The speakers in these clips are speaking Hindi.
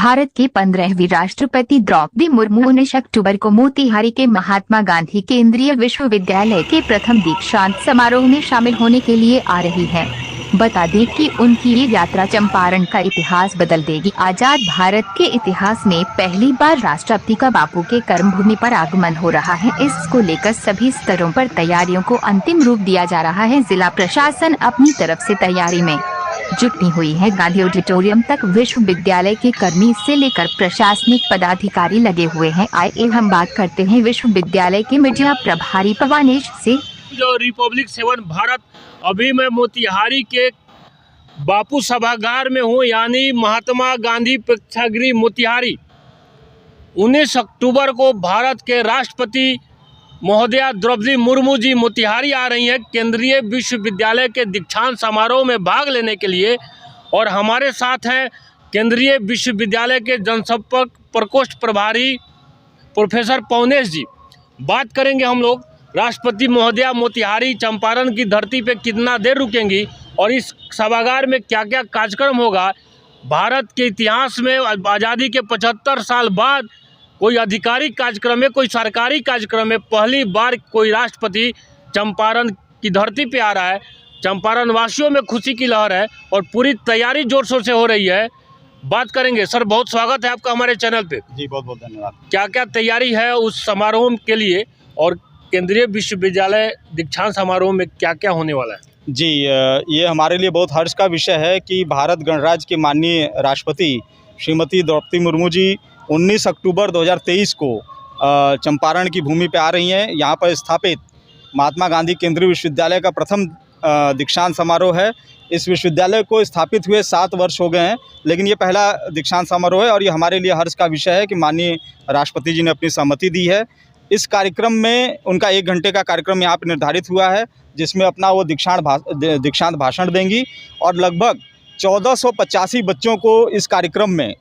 भारत के 15वीं राष्ट्रपति द्रौपदी मुर्मू 19 अक्टूबर को मोतिहारी के महात्मा गांधी केंद्रीय विश्वविद्यालय के प्रथम दीक्षांत समारोह में शामिल होने के लिए आ रही हैं। बता दें कि उनकी ये यात्रा चंपारण का इतिहास बदल देगी। आजाद भारत के इतिहास में पहली बार राष्ट्रपति का बापू के कर्मभूमि पर आगमन हो रहा है। इसको लेकर सभी स्तरों पर तैयारियों को अंतिम रूप दिया जा रहा है। जिला प्रशासन अपनी तरफ से तैयारी में जुटी हुई है। गांधी ऑडिटोरियम तक विश्वविद्यालय के कर्मी से लेकर प्रशासनिक पदाधिकारी लगे हुए हैं। आइए हम बात करते हैं विश्वविद्यालय के मीडिया प्रभारी पवानेश से। जो रिपब्लिक 7 भारत, अभी मैं मोतिहारी के बापू सभागार में हूँ, यानी महात्मा गांधी प्रेक्षागृह मोतिहारी। 19 अक्टूबर को भारत के राष्ट्रपति महोदया द्रौपदी मुर्मू जी मोतिहारी आ रही हैं केंद्रीय विश्वविद्यालय के दीक्षांत समारोह में भाग लेने के लिए। और हमारे साथ हैं केंद्रीय विश्वविद्यालय के जनसंपर्क प्रकोष्ठ प्रभारी प्रोफेसर पवनेश जी। बात करेंगे हम लोग राष्ट्रपति महोदया मोतिहारी चंपारण की धरती पे कितना देर रुकेंगी और इस सभागार में क्या क्या कार्यक्रम होगा। भारत के इतिहास में आज़ादी के 75 साल बाद कोई आधिकारिक कार्यक्रम में, कोई सरकारी कार्यक्रम में पहली बार कोई राष्ट्रपति चंपारण की धरती पे आ रहा है। चंपारण वासियों में खुशी की लहर है और पूरी तैयारी जोर शोर से हो रही है। बात करेंगे। सर, बहुत स्वागत है आपका हमारे चैनल पे। जी, बहुत बहुत धन्यवाद। क्या क्या तैयारी है उस समारोह के लिए और केंद्रीय विश्वविद्यालय दीक्षांत समारोह में क्या क्या होने वाला है? जी, ये हमारे लिए बहुत हर्ष का विषय है कि भारत गणराज्य के माननीय राष्ट्रपति श्रीमती द्रौपदी मुर्मू जी 19 अक्टूबर 2023 को चंपारण की भूमि पे आ रही हैं। यहाँ पर स्थापित महात्मा गांधी केंद्रीय विश्वविद्यालय का प्रथम दीक्षांत समारोह है। इस विश्वविद्यालय को स्थापित हुए 7 वर्ष हो गए हैं, लेकिन ये पहला दीक्षांत समारोह है और ये हमारे लिए हर्ष का विषय है कि माननीय राष्ट्रपति जी ने अपनी सहमति दी है। इस कार्यक्रम में उनका 1 घंटे का कार्यक्रम यहाँ पर निर्धारित हुआ है, जिसमें अपना वो दीक्षांत भाषण देंगी और लगभग 1485 बच्चों को इस कार्यक्रम में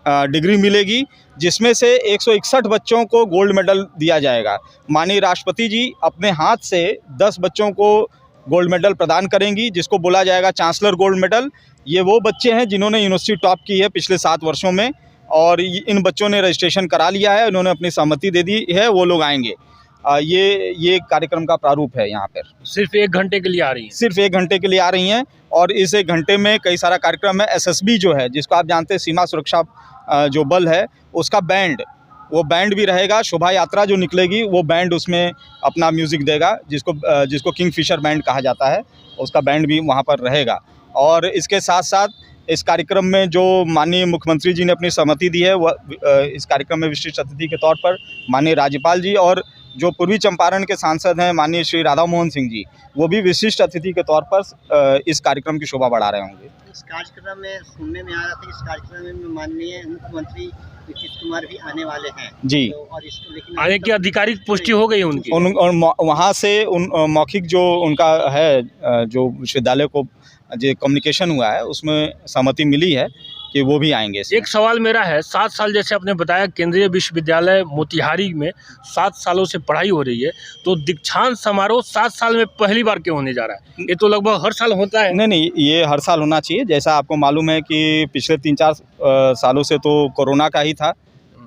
डिग्री मिलेगी, जिसमें से 161 बच्चों को गोल्ड मेडल दिया जाएगा। माननीय राष्ट्रपति जी अपने हाथ से 10 बच्चों को गोल्ड मेडल प्रदान करेंगी, जिसको बोला जाएगा चांसलर गोल्ड मेडल। ये वो बच्चे हैं जिन्होंने यूनिवर्सिटी टॉप की है पिछले 7 वर्षों में और इन बच्चों ने रजिस्ट्रेशन करा लिया है, उन्होंने अपनी सहमति दे दी है, वो लोग आएंगे। ये कार्यक्रम का प्रारूप है। यहाँ पर सिर्फ 1 घंटे के लिए आ रही हैं? सिर्फ 1 घंटे के लिए आ रही हैं और इस 1 घंटे में कई सारा कार्यक्रम है। एसएसबी जो है, जिसको आप जानते हैं सीमा सुरक्षा जो बल है, उसका बैंड भी रहेगा। शोभा यात्रा जो निकलेगी वो बैंड उसमें अपना म्यूज़िक देगा, जिसको किंगफिशर बैंड कहा जाता है, उसका बैंड भी वहाँ पर रहेगा। और इसके साथ साथ इस कार्यक्रम में जो माननीय मुख्यमंत्री जी ने अपनी सहमति दी है, वह इस कार्यक्रम में विशिष्ट अतिथि के तौर पर माननीय राज्यपाल जी और जो पूर्वी चंपारण के सांसद हैं माननीय श्री राधा मोहन सिंह जी, वो भी विशिष्ट अतिथि के तौर पर इस कार्यक्रम की शोभा बढ़ा रहे होंगे। इस कार्यक्रम में सुनने में आ रहा था कि इस कार्यक्रम में माननीय मुख्यमंत्री नीतीश कुमार भी आने वाले हैं जी। तो और इसको लेकिन आने की आधिकारिक पुष्टि हो गई उनकी और वहाँ से मौखिक जो उनका है, जो विश्वविद्यालय को जो कम्युनिकेशन हुआ है, उसमें सहमति मिली है कि वो भी आएंगे। एक सवाल मेरा है, 7 साल जैसे आपने बताया केंद्रीय विश्वविद्यालय मोतिहारी में 7 सालों से पढ़ाई हो रही है, तो दीक्षांत समारोह 7 साल में पहली बार क्यों होने जा रहा है? ये तो लगभग हर साल होता है। नहीं, ये हर साल होना चाहिए। जैसा आपको मालूम है कि पिछले 3-4 सालों से तो कोरोना का ही था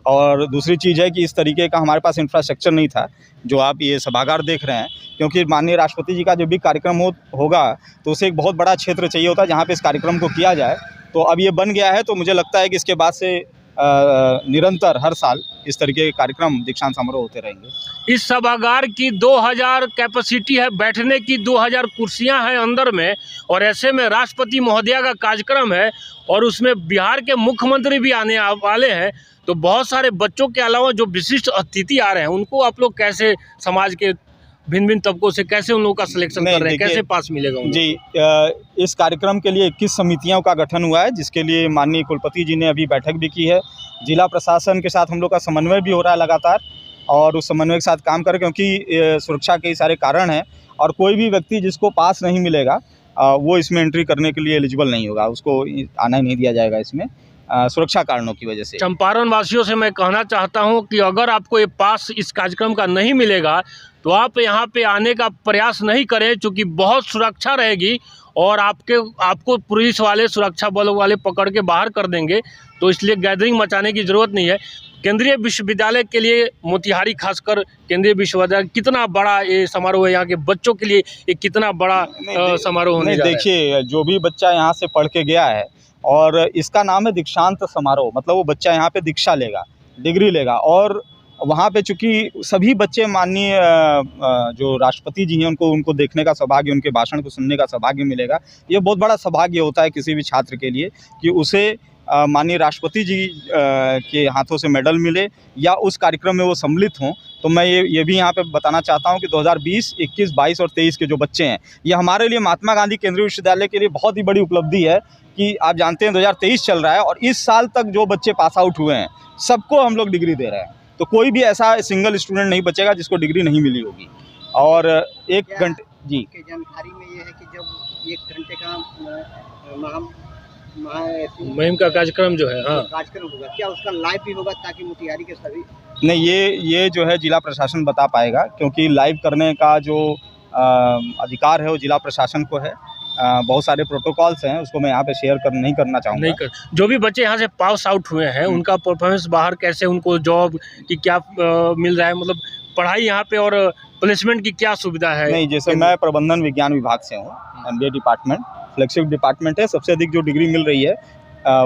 और दूसरी चीज़ है कि इस तरीके का हमारे पास इंफ्रास्ट्रक्चर नहीं था जो आप ये सभागार देख रहे हैं, क्योंकि माननीय राष्ट्रपति जी का जब भी कार्यक्रम होगा तो उसे एक बहुत बड़ा क्षेत्र चाहिए होता है जहाँ पे इस कार्यक्रम को किया जाए। तो अब ये बन गया है, तो मुझे लगता है कि इसके बाद से निरंतर हर साल इस तरीके के कार्यक्रम दीक्षांत समारोह होते रहेंगे। इस सभागार की 2000 कैपेसिटी है, बैठने की 2000 कुर्सियां हैं अंदर में, और ऐसे में राष्ट्रपति महोदया का कार्यक्रम है और उसमें बिहार के मुख्यमंत्री भी आने वाले हैं। तो बहुत सारे बच्चों के अलावा जो विशिष्ट अतिथि आ रहे हैं, उनको आप लोग कैसे समाज के भिन्न तबकों से कैसे उन लोगों का सिलेक्शन कर रहे हैं, कैसे पास मिलेगा उनको? जी, इस कार्यक्रम के लिए 21 समितियों का गठन हुआ है, जिसके लिए माननीय कुलपति जी ने अभी बैठक भी की है। जिला प्रशासन के साथ हम लोग का समन्वय भी हो रहा है लगातार, और उस समन्वय के साथ काम करें, क्योंकि सुरक्षा के सारे कारण हैं और कोई भी व्यक्ति जिसको पास नहीं मिलेगा वो इसमें एंट्री करने के लिए एलिजिबल नहीं होगा, उसको आना नहीं दिया जाएगा इसमें सुरक्षा कारणों की वजह से। चंपारण वासियों से मैं कहना चाहता हूं कि अगर आपको ये पास इस कार्यक्रम का नहीं मिलेगा तो आप यहाँ पे आने का प्रयास नहीं करें, क्योंकि बहुत सुरक्षा रहेगी और आपको पुलिस वाले, सुरक्षा बल वाले पकड़ के बाहर कर देंगे। तो इसलिए गैदरिंग मचाने की ज़रूरत नहीं है। केंद्रीय विश्वविद्यालय के लिए मोतिहारी, खासकर केंद्रीय विश्वविद्यालय, कितना बड़ा ये समारोह है, यहाँ के बच्चों के लिए ये कितना बड़ा समारोह होने जा रहा है। देखिए, जो भी बच्चा यहाँ से पढ़ के गया है, और इसका नाम है दीक्षांत समारोह, मतलब वो बच्चा यहाँ पे दीक्षा लेगा, डिग्री लेगा। और वहाँ पे चूँकि सभी बच्चे माननीय जो राष्ट्रपति जी हैं उनको देखने का सौभाग्य, उनके भाषण को सुनने का सौभाग्य मिलेगा। ये बहुत बड़ा सौभाग्य होता है किसी भी छात्र के लिए कि उसे माननीय राष्ट्रपति जी के हाथों से मेडल मिले या उस कार्यक्रम में वो सम्मिलित हों। तो मैं ये भी यहाँ पे बताना चाहता हूँ कि 2020, 21, 22 और 23 के जो बच्चे हैं, ये हमारे लिए महात्मा गांधी केंद्रीय विश्वविद्यालय के लिए बहुत ही बड़ी उपलब्धि है कि आप जानते हैं 2023 चल रहा है और इस साल तक जो बच्चे पास आउट हुए हैं सबको हम लोग डिग्री दे रहे हैं। तो कोई भी ऐसा सिंगल स्टूडेंट नहीं बचेगा जिसको डिग्री नहीं मिली होगी। और 1 घंटे जी की जानकारी में ये है कि जब 1 घंटे का मुहिम का कार्यक्रम जो है, हाँ, कार्यक्रम होगा, क्या उसका लाइव भी होगा ताकि मोतिहारी के सभी? नहीं, ये जो है जिला प्रशासन बता पाएगा, क्योंकि लाइव करने का जो अधिकार है वो जिला प्रशासन को है। बहुत सारे प्रोटोकॉल्स हैं, उसको मैं यहाँ पे शेयर नहीं करना चाहूँगा। जो भी बच्चे यहाँ से पास आउट हुए हैं उनका परफॉर्मेंस बाहर कैसे, उनको जॉब की क्या मिल रहा है, मतलब पढ़ाई यहाँ पे और प्लेसमेंट की क्या सुविधा है? नहीं, जैसे मैं प्रबंधन विज्ञान विभाग से हूँ, MBA डिपार्टमेंट, फ्लैगशिप डिपार्टमेंट है। सबसे अधिक जो डिग्री मिल रही है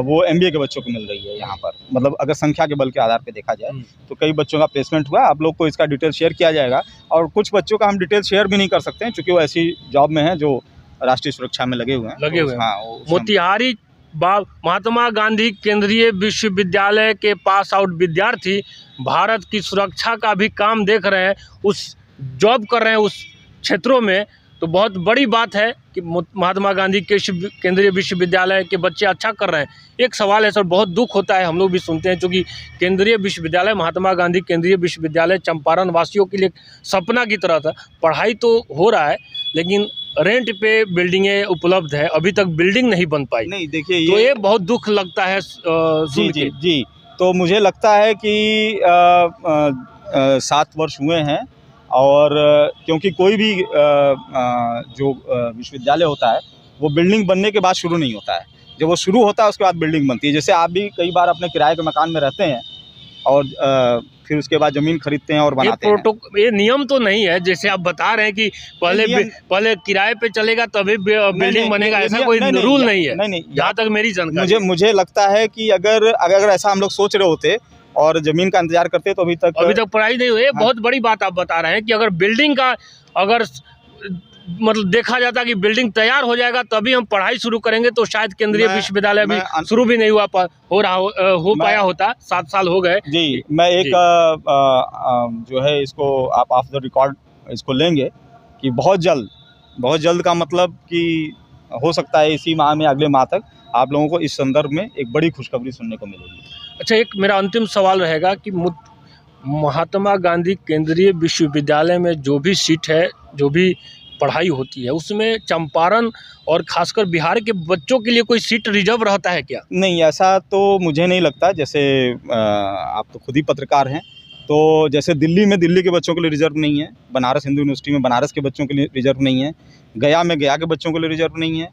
वो MBA के बच्चों को मिल रही है यहाँ पर। मतलब अगर संख्या के बल के आधार पे देखा जाए तो कई बच्चों का प्लेसमेंट हुआ। आप लोग को इसका डिटेल शेयर किया जाएगा, और कुछ बच्चों का हम डिटेल शेयर भी नहीं कर सकते हैं क्योंकि वो ऐसी जॉब में हैं जो राष्ट्रीय सुरक्षा में लगे हुए हैं। हाँ, मोतिहारी महात्मा गांधी केंद्रीय विश्वविद्यालय के पास आउट विद्यार्थी भारत की सुरक्षा का भी काम देख रहे हैं, उस जॉब कर रहे हैं उस क्षेत्रों में, तो बहुत बड़ी बात है कि महात्मा गांधी के केंद्रीय विश्वविद्यालय के बच्चे अच्छा कर रहे हैं। एक सवाल है सर, बहुत दुख होता है, हम लोग भी सुनते हैं, क्योंकि केंद्रीय विश्वविद्यालय महात्मा गांधी केंद्रीय विश्वविद्यालय चंपारण वासियों के लिए सपना की तरह था। पढ़ाई तो हो रहा है लेकिन रेंट पे बिल्डिंगें उपलब्ध है, अभी तक बिल्डिंग नहीं बन पाई। नहीं, देखिए, तो ये बहुत दुख लगता है सुन के। जी, तो मुझे लगता है कि 7 वर्ष हुए हैं, और क्योंकि कोई भी जो विश्वविद्यालय होता है वो बिल्डिंग बनने के बाद शुरू नहीं होता है। जब वो शुरू होता है उसके बाद बिल्डिंग बनती है। जैसे आप भी कई बार अपने किराए के मकान में रहते हैं और फिर उसके बाद ज़मीन खरीदते हैं और बनाते हैं। ये नियम तो नहीं है जैसे आप बता रहे हैं कि पहले किराए पे चलेगा तभी बिल्डिंग बनेगा, ऐसा कोई रूल नहीं है। नहीं, जहाँ तक मेरी जानकारी। मुझे लगता है कि अगर ऐसा हम लोग सोच रहे होते और ज़मीन का इंतजार करते तो अभी तक पढ़ाई नहीं हुई। हाँ। बहुत बड़ी बात आप बता रहे हैं कि अगर बिल्डिंग का मतलब देखा जाता कि बिल्डिंग तैयार हो जाएगा तभी हम पढ़ाई शुरू करेंगे, तो शायद केंद्रीय विश्वविद्यालय भी शुरू भी नहीं हो पाया होता। 7 साल हो गए। जी, मैं एक जो है इसको आप ऑफ द रिकॉर्ड इसको लेंगे कि बहुत जल्द का मतलब कि हो सकता है इसी माह में, अगले माह तक आप लोगों को इस संदर्भ में एक बड़ी खुशखबरी सुनने को मिलेगी। अच्छा, एक मेरा अंतिम सवाल रहेगा कि महात्मा गांधी केंद्रीय विश्वविद्यालय में जो भी सीट है, जो भी पढ़ाई होती है, उसमें चंपारण और खासकर बिहार के बच्चों के लिए कोई सीट रिजर्व रहता है क्या? नहीं, ऐसा तो मुझे नहीं लगता। जैसे आप तो खुद ही पत्रकार हैं, तो जैसे दिल्ली के बच्चों के लिए रिजर्व नहीं है, बनारस हिंदू यूनिवर्सिटी में बनारस के बच्चों के लिए रिजर्व नहीं है, गया में गया के बच्चों के लिए रिजर्व नहीं है।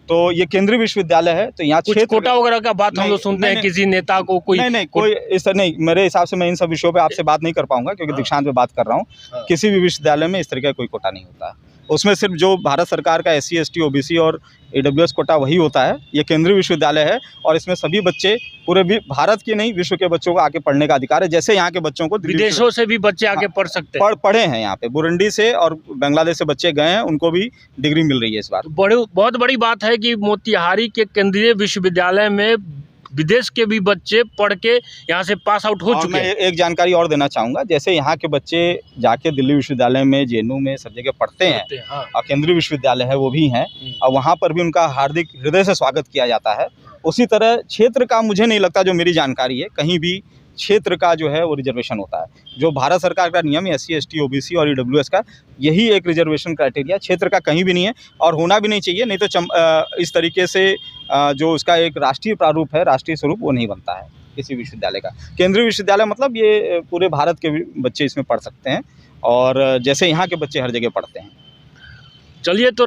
तो ये केंद्रीय विश्वविद्यालय है, तो यहाँ कुछ कोटा वगैरह का बात हम लोग सुनते हैं, किसी नेता को कोई नहीं, मेरे हिसाब से मैं इन सब विषयों पे आपसे बात नहीं कर पाऊंगा क्योंकि दीक्षांत पे बात कर रहा हूँ। किसी भी विश्वविद्यालय में इस तरह का कोई कोटा नहीं होता। उसमें सिर्फ जो भारत सरकार का SC, ST, OBC और AWS कोटा वही होता है। ये केंद्रीय विश्वविद्यालय है और इसमें सभी बच्चे, पूरे भारत के नहीं विश्व के बच्चों को आके पढ़ने का अधिकार है। जैसे यहाँ के बच्चों को विदेशों से भी बच्चे आके पढ़ सकते हैं। पढ़े हैं यहाँ पे, बुरुंडी से और बांग्लादेश से बच्चे गए हैं, उनको भी डिग्री मिल रही है इस बार। बहुत बड़ी बात है कि मोतिहारी के केंद्रीय विश्वविद्यालय में विदेश के भी बच्चे पढ़ के यहाँ से पास आउट हो चुके हैं। मैं एक जानकारी और देना चाहूँगा, जैसे यहाँ के बच्चे जाके दिल्ली विश्वविद्यालय में, JNU में सब जगह पढ़ते हैं। हाँ। और केंद्रीय विश्वविद्यालय है वो भी हैं, और वहाँ पर भी उनका हार्दिक हृदय से स्वागत किया जाता है। उसी तरह क्षेत्र का मुझे नहीं लगता, जो मेरी जानकारी है, कहीं भी क्षेत्र का जो है वो रिजर्वेशन होता है। जो भारत सरकार का नियम है SC, ST, OBC और AWS का, यही एक रिजर्वेशन क्राइटेरिया क्षेत्र का कहीं भी नहीं है और होना भी नहीं चाहिए। नहीं तो इस तरीके से जो उसका एक राष्ट्रीय प्रारूप है, राष्ट्रीय स्वरूप, वो नहीं बनता है किसी विश्वविद्यालय का। केंद्रीय विश्वविद्यालय मतलब ये पूरे भारत के बच्चे इसमें पढ़ सकते हैं, और जैसे यहाँ के बच्चे हर जगह पढ़ते हैं। चलिए, तो